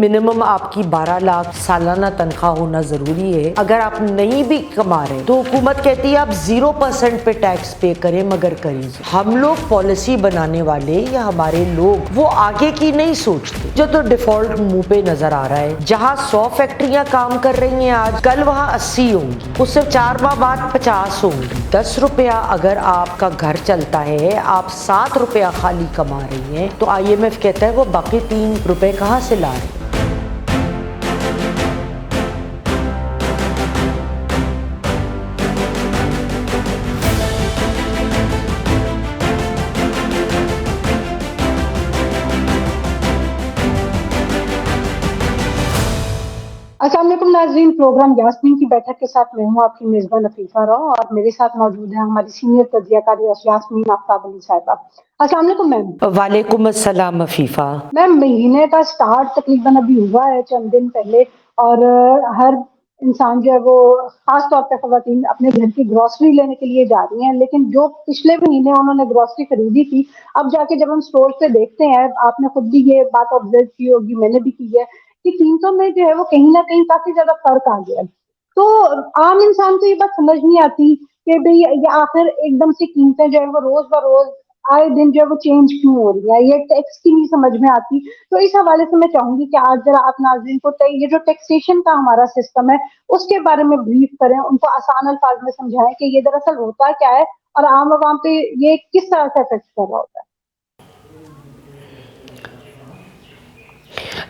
Minimum آپ کی 12 لاکھ سالانہ تنخواہ ہونا ضروری ہے۔ اگر آپ نہیں بھی کما رہے تو حکومت کہتی ہے آپ 0% پہ ٹیکس پے کریں، مگر کریے۔ ہم لوگ پالیسی بنانے والے یا ہمارے لوگ وہ آگے کی نہیں سوچتے، جو تو ڈیفالٹ منہ پہ نظر آ رہا ہے۔ جہاں 100 فیکٹریاں کام کر رہی ہیں آج، کل وہاں 80 ہوں گی، اس سے 4 ماہ بعد 50 ہوں گی۔ 10 روپیہ اگر آپ کا گھر چلتا ہے، آپ 7 روپیہ خالی کما رہی ہیں، تو IMF کہتا ہے وہ باقی 3 روپے کہاں سے لا رہے ہیں؟ السلام علیکم ناظرین، پروگرام یاسمین کی بیٹھک کے ساتھ میں ہوں آپ کی میزبان عفیفہ راؤ، اور میرے ساتھ موجود ہیں ہماری سینئر تجزیہ کار یاسمین آفتاب علی صاحبہ۔ السلام علیکم میم۔ وعلیکم السلام عفیفہ۔ میم، مہینے کا سٹارٹ تقریباً ابھی ہوا ہے چند دن پہلے، اور ہر انسان جو ہے وہ خاص طور پہ خواتین اپنے گھر کی گروسری لینے کے لیے جا رہی ہیں، لیکن جو پچھلے مہینے انہوں نے گروسری خریدی تھی، اب جا کے جب ہم اسٹور سے دیکھتے ہیں، آپ نے خود بھی یہ بات آبزرو کی ہوگی، میں نے بھی کی ہے کہ قیمتوں میں جو ہے وہ کہیں نہ کہیں کافی زیادہ فرق آ گیا ہے۔ تو عام انسان کو یہ بات سمجھ نہیں آتی کہ بھئی یہ آخر ایک دم سے قیمتیں جو ہے وہ روز بروز آئے دن جو ہے وہ چینج کیوں ہو رہی ہے، یہ ٹیکس کی نہیں سمجھ میں آتی۔ تو اس حوالے سے میں چاہوں گی کہ آج ذرا آپ ناظرین کو یہ جو ٹیکسیشن کا ہمارا سسٹم ہے اس کے بارے میں بریف کریں، ان کو آسان الفاظ میں سمجھائیں کہ یہ دراصل ہوتا کیا ہے اور عام عوام پہ یہ کس طرح سے افیکٹ کر رہا ہوتا ہے۔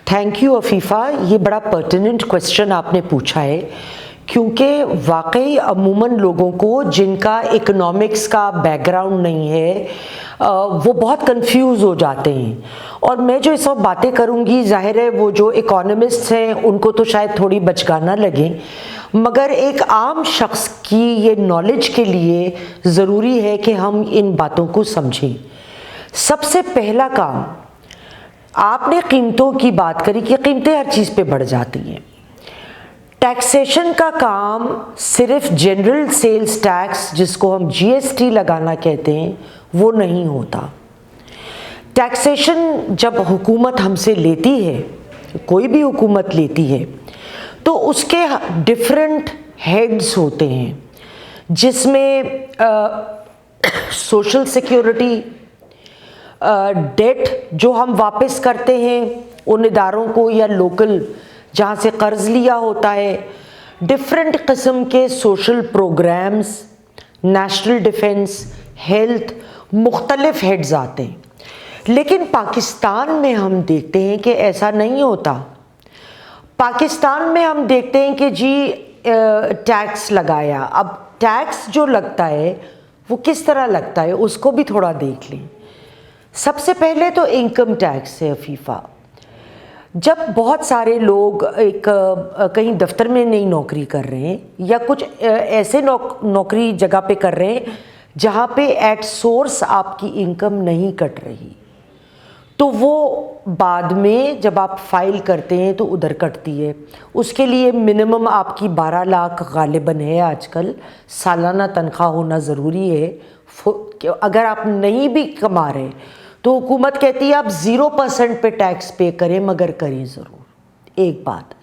تھینک یو عفیفہ، یہ بڑا پرٹیننٹ کوسچن آپ نے پوچھا ہے، کیونکہ واقعی عموماً لوگوں کو جن کا اکنامکس کا بیک گراؤنڈ نہیں ہے وہ بہت کنفیوز ہو جاتے ہیں۔ اور میں جو اس وقت باتیں کروں گی، ظاہر ہے وہ جو اکانومسٹ ہیں ان کو تو شاید تھوڑی بچگانہ لگیں، مگر ایک عام شخص کی یہ نالج کے لیے ضروری ہے کہ ہم ان باتوں کو سمجھیں۔ سب سے پہلا کام، آپ نے قیمتوں کی بات کری کہ قیمتیں ہر چیز پہ بڑھ جاتی ہیں۔ ٹیکسیشن کا کام صرف جنرل سیلز ٹیکس، جس کو ہم GST لگانا کہتے ہیں، وہ نہیں ہوتا۔ ٹیکسیشن جب حکومت ہم سے لیتی ہے، کوئی بھی حکومت لیتی ہے، تو اس کے ڈفرینٹ ہیڈز ہوتے ہیں، جس میں سوشل سیکیورٹی، ڈیٹ جو ہم واپس کرتے ہیں ان اداروں کو یا لوکل جہاں سے قرض لیا ہوتا ہے، ڈفرینٹ قسم کے social programs, national defence, health, مختلف ہیڈز آتے ہیں۔ لیکن پاکستان میں ہم دیکھتے ہیں کہ ایسا نہیں ہوتا۔ پاکستان میں ہم دیکھتے ہیں کہ جی ٹیکس لگایا، اب ٹیکس جو لگتا ہے وہ کس طرح لگتا ہے اس کو بھی تھوڑا دیکھ لیں۔ سب سے پہلے تو انکم ٹیکس ہے عفیفہ۔ جب بہت سارے لوگ کہیں دفتر میں نہیں نوکری کر رہے ہیں یا کچھ ایسے نوکری جگہ پہ کر رہے ہیں جہاں پہ ایٹ سورس آپ کی انکم نہیں کٹ رہی، تو وہ بعد میں جب آپ فائل کرتے ہیں تو ادھر کٹتی ہے۔ اس کے لیے منیمم آپ کی 12 لاکھ غالباً ہے آج کل سالانہ تنخواہ ہونا ضروری ہے۔ اگر آپ نہیں بھی کما رہے تو حکومت کہتی ہے آپ 0% پہ ٹیکس پے کریں، مگر کریں ضرور۔ ایک بات۔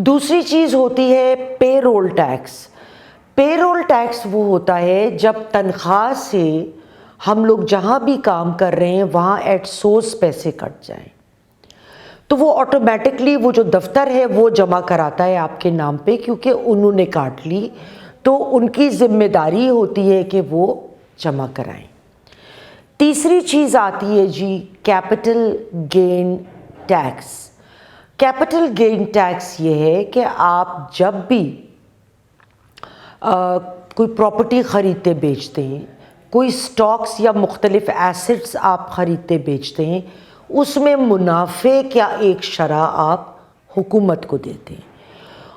دوسری چیز ہوتی ہے پے رول ٹیکس۔ پے رول ٹیکس وہ ہوتا ہے جب تنخواہ سے ہم لوگ جہاں بھی کام کر رہے ہیں وہاں ایٹ سورس پیسے کٹ جائیں، تو وہ آٹومیٹکلی وہ جو دفتر ہے وہ جمع کراتا ہے آپ کے نام پہ، کیونکہ انہوں نے کاٹ لی، تو ان کی ذمہ داری ہوتی ہے کہ وہ جمع کرائیں۔ تیسری چیز آتی ہے جی capital gain tax. Capital gain tax یہ ہے کہ آپ جب بھی کوئی پراپرٹی خریدتے بیچتے ہیں، کوئی سٹاکس یا مختلف ایسٹس آپ خریدتے بیچتے ہیں، اس میں منافع کا ایک شرح آپ حکومت کو دیتے ہیں۔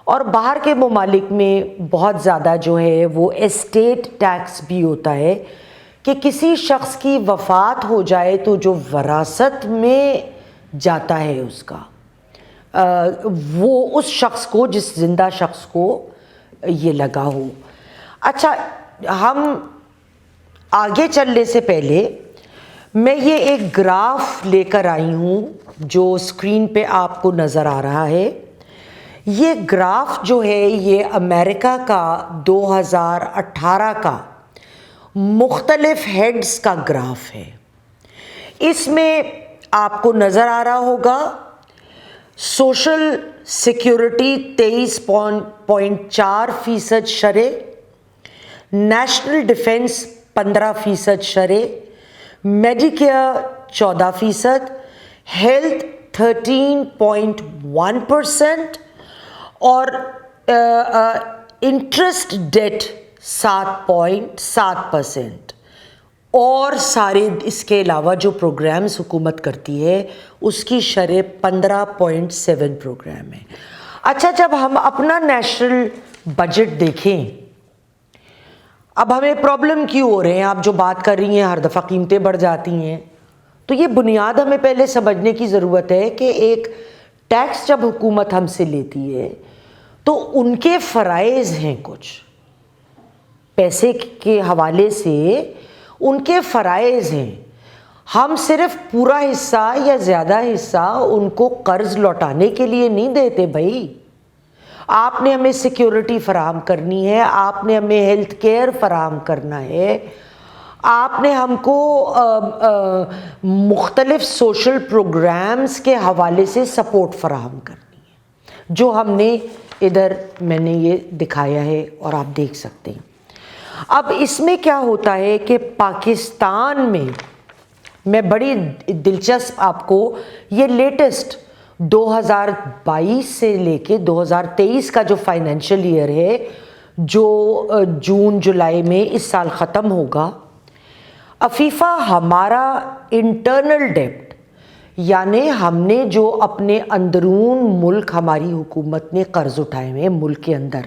اور باہر کے ممالک میں بہت زیادہ جو ہے وہ اسٹیٹ ٹیکس بھی ہوتا ہے کہ کسی شخص کی وفات ہو جائے تو جو وراثت میں جاتا ہے اس کا وہ اس شخص کو، جس زندہ شخص کو یہ لگا ہو۔ اچھا، ہم آگے چلنے سے پہلے میں یہ ایک گراف لے کر آئی ہوں جو اسکرین پہ آپ کو نظر آ رہا ہے، یہ گراف جو ہے یہ امریکہ کا 2018 کا مختلف ہیڈز کا گراف ہے۔ اس میں آپ کو نظر آ رہا ہوگا سوشل سیکیورٹی 23.4% شرح، نیشنل ڈیفنس 15% شرح، میڈیکیئر 14%، ہیلتھ 13.1% اور انٹرسٹ ڈیٹ 7.7%، اور سارے اس کے علاوہ جو پروگرامز حکومت کرتی ہے اس کی شرح 15.7 پروگرام ہے۔ اچھا، جب ہم اپنا نیشنل بجٹ دیکھیں، اب ہمیں پرابلم کیوں ہو رہے ہیں؟ آپ جو بات کر رہی ہیں ہر دفعہ قیمتیں بڑھ جاتی ہیں، تو یہ بنیاد ہمیں پہلے سمجھنے کی ضرورت ہے کہ ایک ٹیکس جب حکومت ہم سے لیتی ہے تو ان کے فرائض ہیں، کچھ پیسے کے حوالے سے ان کے فرائض ہیں۔ ہم صرف پورا حصہ یا زیادہ حصہ ان کو قرض لوٹانے کے لیے نہیں دیتے بھائی۔ آپ نے ہمیں سیکیورٹی فراہم کرنی ہے، آپ نے ہمیں ہیلتھ کیئر فراہم کرنا ہے، آپ نے ہم کو مختلف سوشل پروگرامز کے حوالے سے سپورٹ فراہم کرنی ہے، جو ہم نے ادھر میں نے یہ دکھایا ہے اور آپ دیکھ سکتے ہیں۔ اب اس میں کیا ہوتا ہے کہ پاکستان میں بڑی دلچسپ آپ کو یہ لیٹسٹ 2022 سے لے کے 2023 کا جو فائنینشیل ایئر ہے، جو جون جولائی میں اس سال ختم ہوگا، عفیفہ ہمارا انٹرنل ڈیپٹ، یعنی ہم نے جو اپنے اندرون ملک ہماری حکومت نے قرض اٹھائے ہیں ملک کے اندر،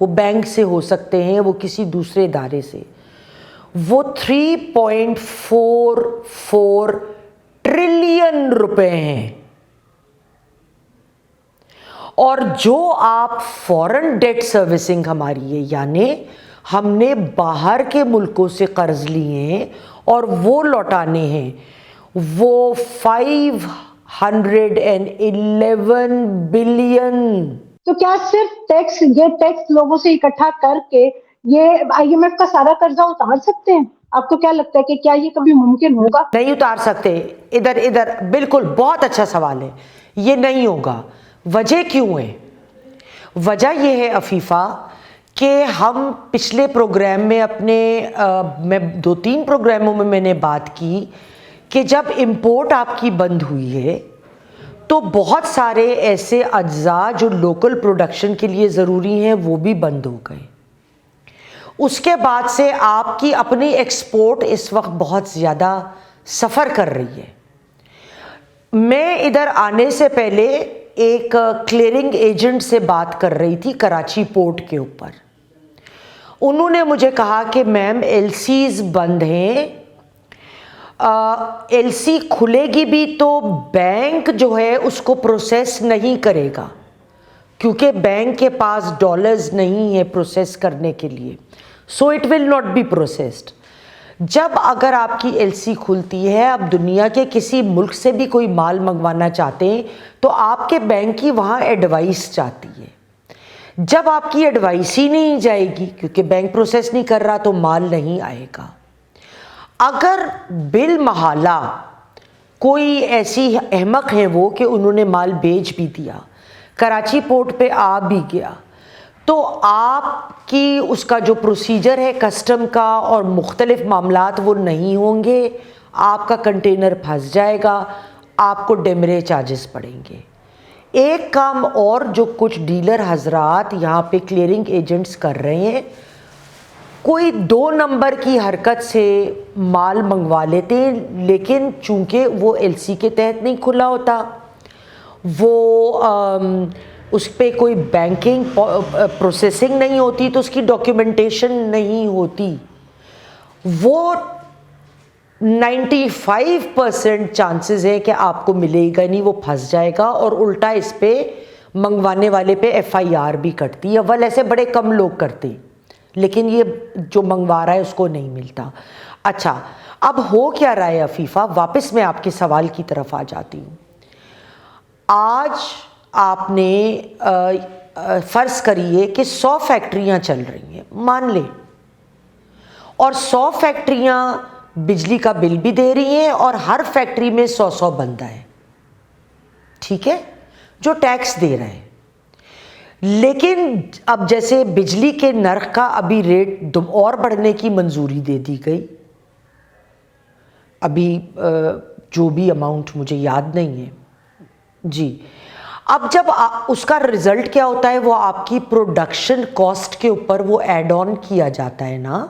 وہ بینک سے ہو سکتے ہیں، وہ کسی دوسرے ادارے سے، وہ 3.44 ٹریلین روپے ہیں۔ اور جو آپ فورن ڈیٹ سروسنگ ہماری ہے، یعنی ہم نے باہر کے ملکوں سے قرض لیے ہیں اور وہ لوٹانے ہیں، وہ 511 بلین۔ تو کیا صرف یہ ٹیکس لوگوں سے اکٹھا کر کے یہ IMF کا سارا قرضہ اتار سکتے ہیں؟ آپ کو کیا لگتا ہے کہ کیا یہ کبھی ممکن ہوگا؟ نہیں اتار سکتے۔ ادھر بالکل بہت اچھا سوال ہے، یہ نہیں ہوگا۔ وجہ کیوں ہے؟ وجہ یہ ہے عفیفہ کہ ہم پچھلے پروگرام میں میں 2-3 پروگراموں میں نے بات کی کہ جب امپورٹ آپ کی بند ہوئی ہے تو بہت سارے ایسے اجزاء جو لوکل پروڈکشن کے لیے ضروری ہیں وہ بھی بند ہو گئے۔ اس کے بعد سے آپ کی اپنی ایکسپورٹ اس وقت بہت زیادہ سفر کر رہی ہے۔ میں ادھر آنے سے پہلے ایک کلیئرنگ ایجنٹ سے بات کر رہی تھی کراچی پورٹ کے اوپر۔ انہوں نے مجھے کہا کہ میم LCs بند ہیں، LC کھلے گی بھی تو بینک جو ہے اس کو پروسیس نہیں کرے گا، کیونکہ بینک کے پاس ڈالرز نہیں ہے پروسیس کرنے کے لیے، so it will not be processed. جب اگر آپ کی LC کھلتی ہے، اب دنیا کے کسی ملک سے بھی کوئی مال منگوانا چاہتے ہیں تو آپ کے بینک کی وہاں ایڈوائس چاہتی ہے۔ جب آپ کی ایڈوائس ہی نہیں جائے گی کیونکہ بینک پروسیس نہیں کر رہا تو مال نہیں آئے گا۔ اگر بالمحالہ کوئی ایسی احمق ہیں وہ کہ انہوں نے مال بیچ بھی دیا، کراچی پورٹ پہ آ بھی گیا، تو آپ کی اس کا جو پروسیجر ہے کسٹم کا اور مختلف معاملات وہ نہیں ہوں گے، آپ کا کنٹینر پھنس جائے گا، آپ کو ڈیمرے چارجز پڑیں گے۔ ایک کام اور جو کچھ ڈیلر حضرات یہاں پہ کلیئرنگ ایجنٹس کر رہے ہیں، کوئی 2 نمبر کی حرکت سے مال منگوا لیتے ہیں، لیکن چونکہ وہ LC کے تحت نہیں کھلا ہوتا، وہ اس پہ کوئی بینکنگ پروسیسنگ نہیں ہوتی، تو اس کی ڈاکیومنٹیشن نہیں ہوتی، وہ 95% چانسز ہے کہ آپ کو ملے گا نہیں، وہ پھنس جائے گا، اور الٹا اس پہ منگوانے والے پہ FIR بھی کٹتی ہے۔ اول ایسے بڑے کم لوگ کرتے، لیکن یہ جو منگوا رہا ہے اس کو نہیں ملتا۔ اچھا، اب ہو کیا رہا ہے عفیفہ؟ واپس میں آپ کے سوال کی طرف آ جاتی ہوں۔ آج آپ نے فرض کریے کہ 100 فیکٹریاں چل رہی ہیں، مان لیں، اور 100 فیکٹریاں بجلی کا بل بھی دے رہی ہیں اور ہر فیکٹری میں 100 بندہ ہے، ٹھیک ہے، جو ٹیکس دے رہے ہیں. لیکن اب جیسے بجلی کے نرخ کا ابھی ریٹ اور بڑھنے کی منظوری دے دی گئی، ابھی جو بھی اماؤنٹ مجھے یاد نہیں ہے جی. اب جب اس کا رزلٹ کیا ہوتا ہے، وہ آپ کی پروڈکشن کاسٹ کے اوپر وہ ایڈ آن کیا جاتا ہے نا.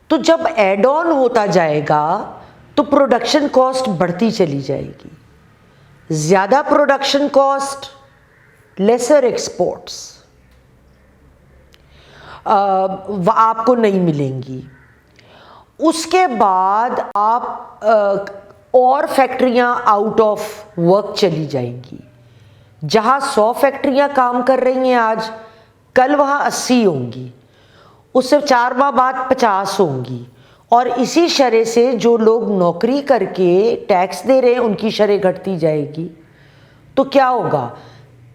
تو جب ایڈ آن ہوتا جائے گا تو پروڈکشن کاسٹ بڑھتی چلی جائے گی. زیادہ پروڈکشن کاسٹ، لیسر ایکسپورٹس آپ کو نہیں ملیں گی. اس کے بعد آپ اور فیکٹریاں آؤٹ آف ورک چلی جائیں گی. جہاں 100 فیکٹریاں کام کر رہی ہیں آج، کل وہاں 80 ہوں گی، اس سے 4 ماہ بعد 50 ہوں گی. اور اسی شرح سے جو لوگ نوکری کر کے ٹیکس دے رہے ہیں ان کی شرح گھٹتی جائے گی. تو کیا ہوگا؟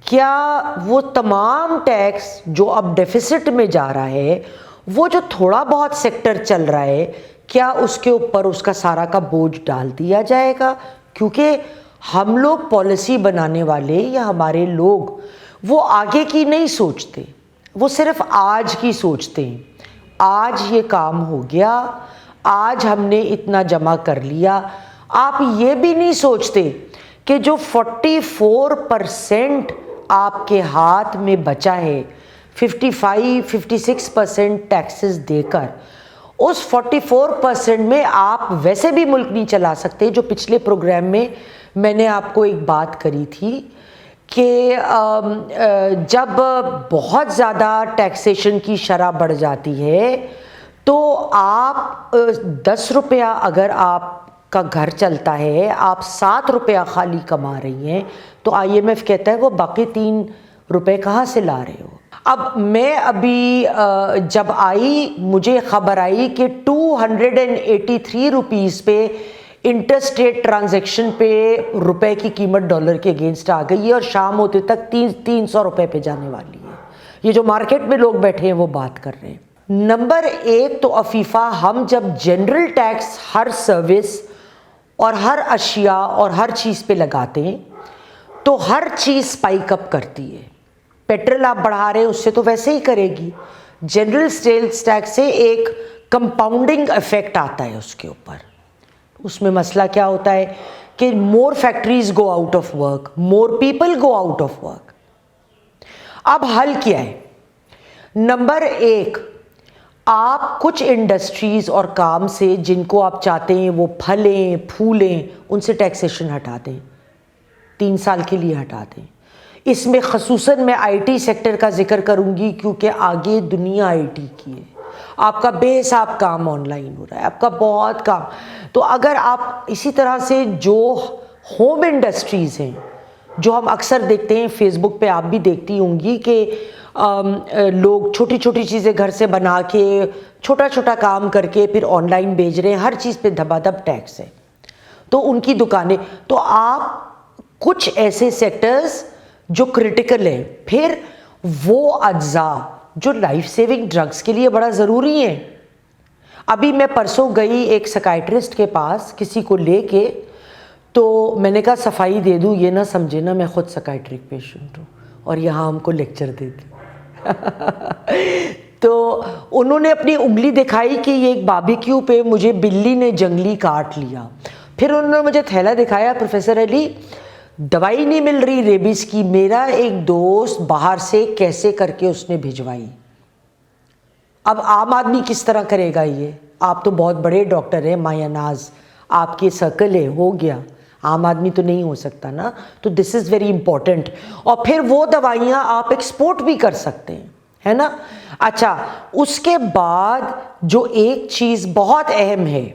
کیا وہ تمام ٹیکس جو اب ڈیفیسٹ میں جا رہا ہے، وہ جو تھوڑا بہت سیکٹر چل رہا ہے، کیا اس کے اوپر اس کا سارا کا بوجھ ڈال دیا جائے گا؟ کیونکہ ہم لوگ پالیسی بنانے والے یا ہمارے لوگ وہ آگے کی نہیں سوچتے، وہ صرف آج کی سوچتے ہیں. آج یہ کام ہو گیا، آج ہم نے اتنا جمع کر لیا. آپ یہ بھی نہیں سوچتے کہ جو 44% آپ کے ہاتھ میں بچا ہے 55-56% ٹیکسز دے کر، اس 44% میں آپ ویسے بھی ملک نہیں چلا سکتے. جو پچھلے پروگرام میں نے آپ کو ایک بات کری تھی کہ جب بہت زیادہ ٹیکسیشن کی شرح بڑھ جاتی ہے تو آپ 10 روپیہ اگر آپ کا گھر چلتا ہے، آپ 7 روپیہ خالی کما رہی ہیں، تو IMF کہتا ہے وہ باقی 3 روپے کہاں سے لا رہے ہو؟ اب میں ابھی جب آئی، مجھے خبر آئی کہ 283 روپیز پہ انٹرسٹیٹ ٹرانزیکشن پہ روپے کی قیمت ڈالر کے اگینسٹ آ گئی ہے، اور شام ہوتے تک 300 روپے پہ جانے والی ہے. یہ جو مارکیٹ میں لوگ بیٹھے ہیں وہ بات کر رہے ہیں. نمبر 1 تو عفیفہ، ہم جب جنرل ٹیکس ہر سروس اور ہر اشیاء اور ہر چیز پہ لگاتے ہیں تو ہر چیز اسپائک اپ کرتی ہے. پیٹرول آپ بڑھا رہے ہیں، اس سے تو ویسے ہی کرے گی. جنرل سیلز ٹیکس سے ایک کمپاؤنڈنگ ایفیکٹ آتا ہے اس کے اوپر. اس میں مسئلہ کیا ہوتا ہے کہ more factories go out of work, more people go out of work. اب حل کیا ہے؟ نمبر 1، آپ کچھ انڈسٹریز اور کام سے جن کو آپ چاہتے ہیں وہ پھلیں پھولیں، ان سے ٹیکسیشن ہٹا دیں، 3 سال کے لیے ہٹا دیں. اس میں خصوصاً میں IT سیکٹر کا ذکر کروں گی کیونکہ آگے دنیا IT کی ہے. آپ کا بے حساب کام آن لائن ہو رہا ہے، آپ کا بہت کام. تو اگر آپ اسی طرح سے جو ہوم انڈسٹریز ہیں جو ہم اکثر دیکھتے ہیں، فیس بک پہ آپ بھی دیکھتی ہوں گی کہ لوگ چھوٹی چھوٹی چیزیں گھر سے بنا کے چھوٹا چھوٹا کام کر کے پھر آن لائن بیچ رہے ہیں، ہر چیز پہ دھبا دھب ٹیکس ہے، تو ان کی دکانیں. تو آپ کچھ ایسے سیکٹرز جو کرٹیکل ہیں، پھر وہ اجزاء جو لائف سیونگ ڈرگز کے لیے بڑا ضروری ہیں. ابھی میں پرسوں گئی ایک سکائٹرسٹ کے پاس کسی کو لے کے، تو میں نے کہا صفائی دے دوں، یہ نہ سمجھے نا میں خود سکائٹرک پیشنٹ ہوں اور یہاں ہم کو لیکچر دے دوں. تو انہوں نے اپنی انگلی دکھائی کہ یہ ایک باربیکیو پہ مجھے بلی نے جنگلی کاٹ لیا. پھر انہوں نے مجھے تھیلا دکھایا، پروفیسر علی دوائی نہیں مل رہی ریبیز کی، میرا ایک دوست باہر سے کیسے کر کے اس نے بھجوائی. اب عام آدمی کس طرح کرے گا؟ یہ آپ تو بہت بڑے ڈاکٹر ہیں، مایا ناز آپ کے سرکل ہے، ہو گیا، عام آدمی تو نہیں ہو سکتا نا. تو دس از ویری امپورٹنٹ. اور پھر وہ دوائیاں آپ ایکسپورٹ بھی کر سکتے ہیں، ہے نا. اچھا، اس کے بعد جو ایک چیز بہت اہم ہے،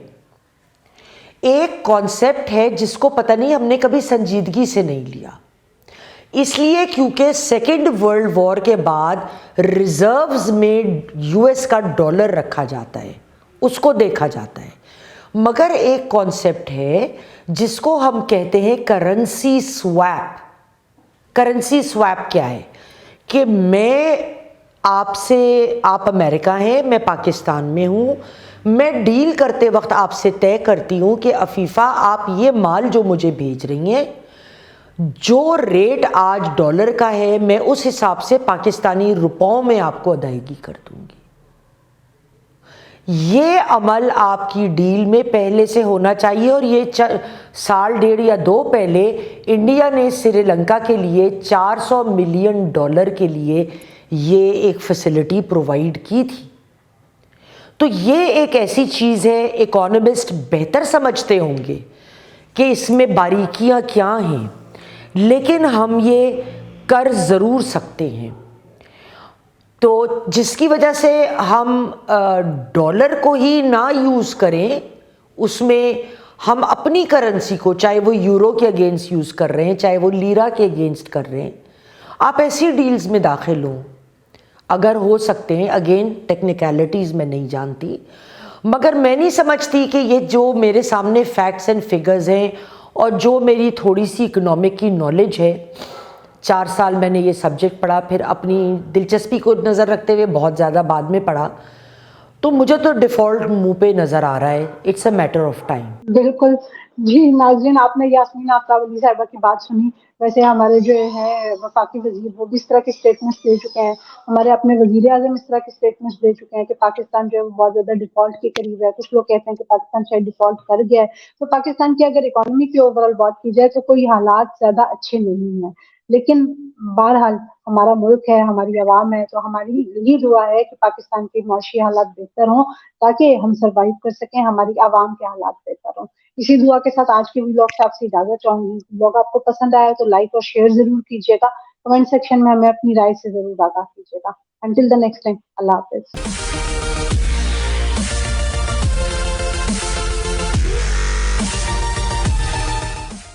ایک کانسیپٹ ہے جس کو پتہ نہیں ہم نے کبھی سنجیدگی سے نہیں لیا، اس لیے کیونکہ سیکنڈ ورلڈ وار کے بعد ریزروز میں US کا ڈالر رکھا جاتا ہے، اس کو دیکھا جاتا ہے. مگر ایک کانسیپٹ ہے جس کو ہم کہتے ہیں کرنسی سویپ. کرنسی سویپ کیا ہے کہ میں آپ سے، آپ امریکہ ہیں، میں پاکستان میں ہوں، میں ڈیل کرتے وقت آپ سے طے کرتی ہوں کہ عفیفہ آپ یہ مال جو مجھے بھیج رہی ہیں، جو ریٹ آج ڈالر کا ہے میں اس حساب سے پاکستانی روپوں میں آپ کو ادائیگی کر دوں گی. یہ عمل آپ کی ڈیل میں پہلے سے ہونا چاہیے. اور یہ سال ڈیڑھ یا دو پہلے انڈیا نے سری لنکا کے لیے $400 ملین کے لیے یہ ایک فیسلٹی پرووائڈ کی تھی. تو یہ ایک ایسی چیز ہے، اکانومسٹ بہتر سمجھتے ہوں گے کہ اس میں باریکیاں کیا ہیں، لیکن ہم یہ کر ضرور سکتے ہیں. تو جس کی وجہ سے ہم ڈالر کو ہی نہ یوز کریں، اس میں ہم اپنی کرنسی کو، چاہے وہ یورو کے اگینسٹ یوز کر رہے ہیں، چاہے وہ لیرا کے اگینسٹ کر رہے ہیں، آپ ایسی ڈیلز میں داخل ہوں اگر ہو سکتے ہیں. اگین ٹیکنیکلٹیز میں نہیں جانتی، مگر میں نہیں سمجھتی کہ یہ جو میرے سامنے فیکٹس اینڈ فگرز ہیں اور جو میری تھوڑی سی اکنامک کی نالج ہے، 4 سال میں نے یہ سبجیکٹ پڑھا، پھر اپنی دلچسپی کو نظر رکھتے ہوئے بہت زیادہ بعد میں پڑھا، تو مجھے تو ڈیفالٹ منہ پہ نظر آ رہا ہے it's a matter of time. بالکل جی. ناظرین، آپ نے یاسمین آفتاب صاحبہ کی بات سنی. ویسے ہمارے جو ہے وفاقی وزیر وہ بھی اس طرح کے اسٹیٹمنٹس دے چکے ہیں، ہمارے اپنے وزیر اعظم اس طرح کے اسٹیٹمنٹس دے چکے ہیں کہ پاکستان جو ہے وہ بہت زیادہ ڈیفالٹ کے قریب ہے. کچھ لوگ کہتے ہیں کہ پاکستان شاید ڈیفالٹ کر گیا ہے. تو پاکستان کی اگر اکانومی کی اوور آل بات کی جائے تو کوئی حالات زیادہ اچھے نہیں ہیں، لیکن بہرحال ہمارا ملک ہے، ہماری عوام ہے، تو ہماری یہی دعا ہے کہ پاکستان کے معاشی حالات بہتر ہوں تاکہ ہم سروائیو کر سکیں، ہماری عوام کے حالات بہتر ہوں. اسی دعا کے ساتھ آج کے ویلاگ سے آپ سے اجازت چاہوں گی. ویلاگ آپ کو پسند آیا تو لائک اور شیئر ضرور کیجیے گا. کمنٹ سیکشن میں ہمیں اپنی رائے سے ضرور آگاہ کیجیے گا. انٹل دی نیکسٹ ٹائم، اللہ حافظ.